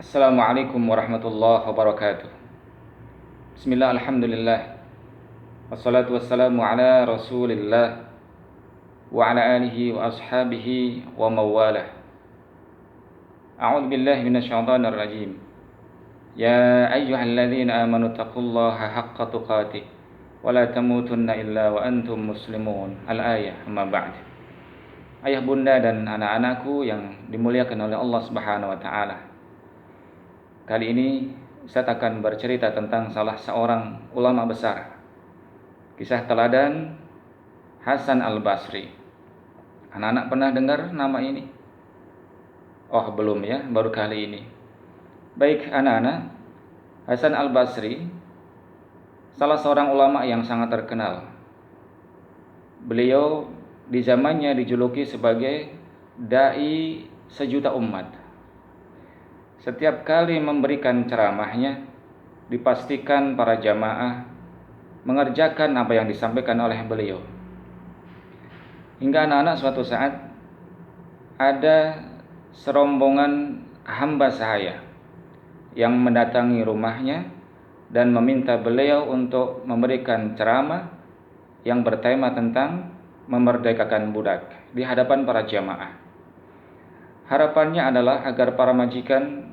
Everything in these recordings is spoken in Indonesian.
Assalamualaikum warahmatullahi wabarakatuh. Bismillah, alhamdulillah. Wassalatu wassalamu ala rasulillah wa ala alihi wa ashabihi wa mawalah. A'udzu billahi minasyaitonir rajim. Ya ayyuhalladzina amanu taqullaha haqqa tuqatih wa la tamutunna illa wa antum muslimun. Al-ayah, amma ba'd. Ayah, bunda dan anak-anakku yang dimuliakan oleh Allah Subhanahu wa taala. Kali ini saya akan bercerita tentang salah seorang ulama besar. Kisah teladan Hasan Al-Basri. Anak-anak pernah dengar nama ini? Oh, belum ya, baru kali ini. Baik anak-anak, Hasan Al-Basri salah seorang ulama yang sangat terkenal. Beliau di zamannya dijuluki sebagai dai sejuta umat. Setiap kali memberikan ceramahnya, dipastikan para jamaah mengerjakan apa yang disampaikan oleh beliau. Hingga anak-anak suatu saat ada serombongan hamba sahaya yang mendatangi rumahnya dan meminta beliau untuk memberikan ceramah yang bertema tentang memerdekakan budak di hadapan para jamaah. Harapannya adalah agar para majikan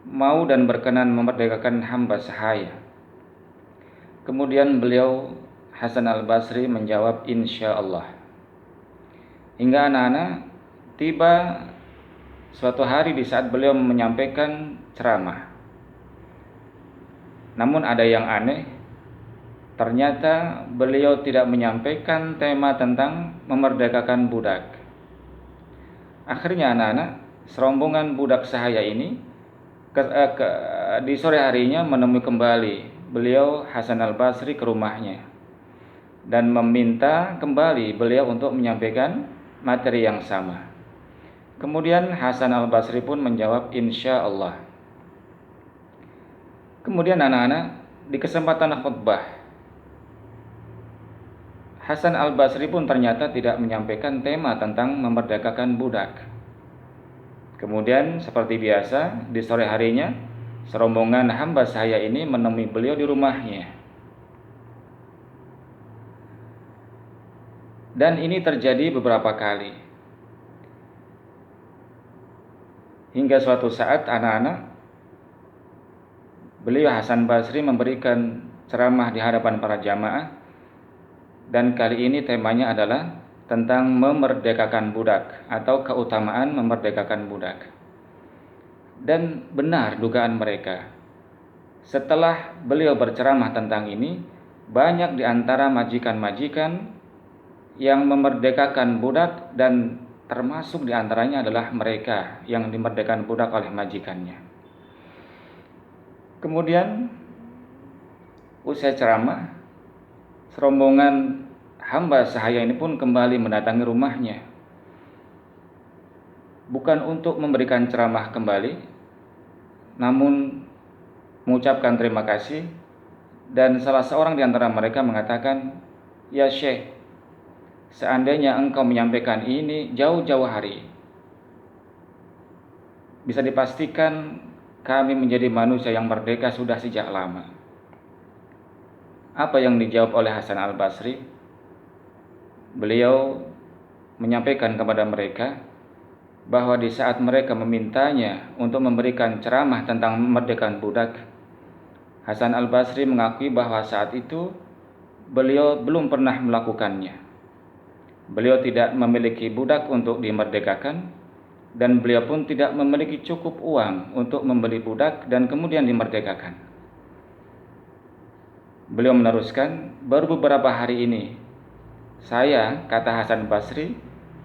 mau dan berkenan memerdekakan hamba sahaya. Kemudian beliau Hasan Al-Basri menjawab insya Allah. Hingga anak-anak tiba suatu hari di saat beliau menyampaikan ceramah. Namun ada yang aneh, ternyata beliau tidak menyampaikan tema tentang memerdekakan budak. Akhirnya anak-anak, serombongan budak sahaya ini di sore harinya menemui kembali beliau Hasan Al-Basri ke rumahnya dan meminta kembali beliau untuk menyampaikan materi yang sama. Kemudian Hasan Al-Basri pun menjawab insya Allah. Kemudian anak-anak, di kesempatan khutbah, Hasan Al-Basri pun ternyata tidak menyampaikan tema tentang memerdekakan budak. Kemudian seperti biasa di sore harinya serombongan hamba sahaya ini menemui beliau di rumahnya. Dan ini terjadi beberapa kali. Hingga suatu saat anak-anak, beliau Hasan Basri memberikan ceramah di hadapan para jamaah. Dan kali ini temanya adalah tentang memerdekakan budak atau keutamaan memerdekakan budak. Dan benar dugaan mereka. Setelah beliau berceramah tentang ini, banyak di antara majikan-majikan yang memerdekakan budak dan termasuk di antaranya adalah mereka yang dimerdekakan budak oleh majikannya. Kemudian usai ceramah, serombongan hamba sahaya ini pun kembali mendatangi rumahnya. Bukan untuk memberikan ceramah kembali, namun mengucapkan terima kasih. Dan salah seorang di antara mereka mengatakan, "Ya Syekh, seandainya engkau menyampaikan ini jauh-jauh hari, bisa dipastikan kami menjadi manusia yang merdeka sudah sejak lama." Apa yang dijawab oleh Hasan Al-Basri? Beliau menyampaikan kepada mereka bahwa di saat mereka memintanya untuk memberikan ceramah tentang memerdekakan budak, Hasan Al-Basri mengakui bahwa saat itu beliau belum pernah melakukannya. Beliau tidak memiliki budak untuk dimerdekakan dan beliau pun tidak memiliki cukup uang untuk membeli budak dan kemudian dimerdekakan. Beliau meneruskan, baru beberapa hari ini saya, kata Hasan Basri,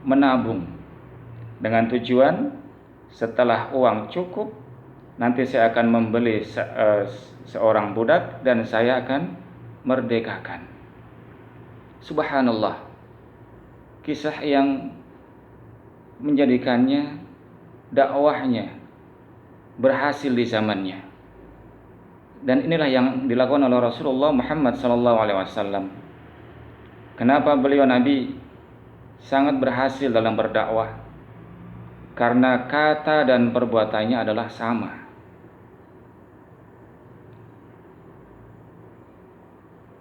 menabung dengan tujuan setelah uang cukup nanti saya akan membeli seorang budak dan saya akan merdekakan. Subhanallah, kisah yang menjadikannya dakwahnya berhasil di zamannya. Dan inilah yang dilakukan oleh Rasulullah Muhammad SAW. Kenapa beliau Nabi sangat berhasil dalam berdakwah? karena kata dan perbuatannya adalah sama.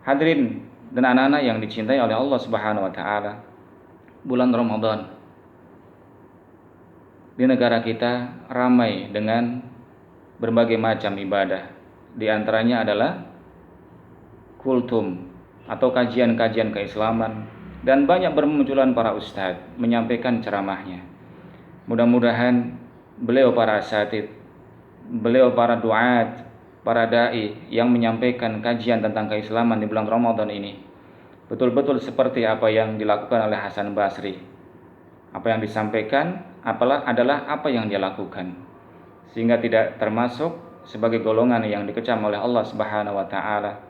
Hadirin dan anak-anak yang dicintai oleh Allah Subhanahu wa taala, bulan Ramadan di negara kita ramai dengan berbagai macam ibadah. Di antaranya adalah kultum atau kajian-kajian keislaman, dan banyak bermunculan para ustadz menyampaikan ceramahnya. Mudah-mudahan beliau para asatidz, beliau para duat, para dai yang menyampaikan kajian tentang keislaman di bulan Ramadan ini betul-betul seperti apa yang dilakukan oleh Hasan Basri. Apa yang disampaikan adalah apa yang dia lakukan, sehingga tidak termasuk sebagai golongan yang dikecam oleh Allah Subhanahu wa taala.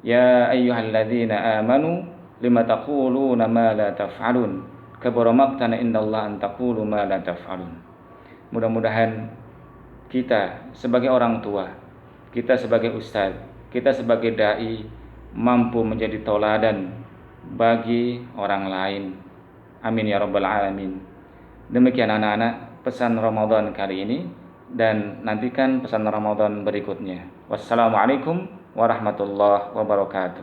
Ya ayyuhalladzina amanu lima taquluna ma la taf'alun kabura maqtan indallahi an taqulu ma la taf'alun. Mudah-mudahan kita sebagai orang tua, kita sebagai ustaz, kita sebagai dai mampu menjadi tauladan bagi orang lain. Amin ya rabbal alamin. Demikian anak-anak pesan Ramadan kali ini, dan nantikan pesan Ramadan berikutnya. Wassalamualaikum warahmatullahi wabarakatuh.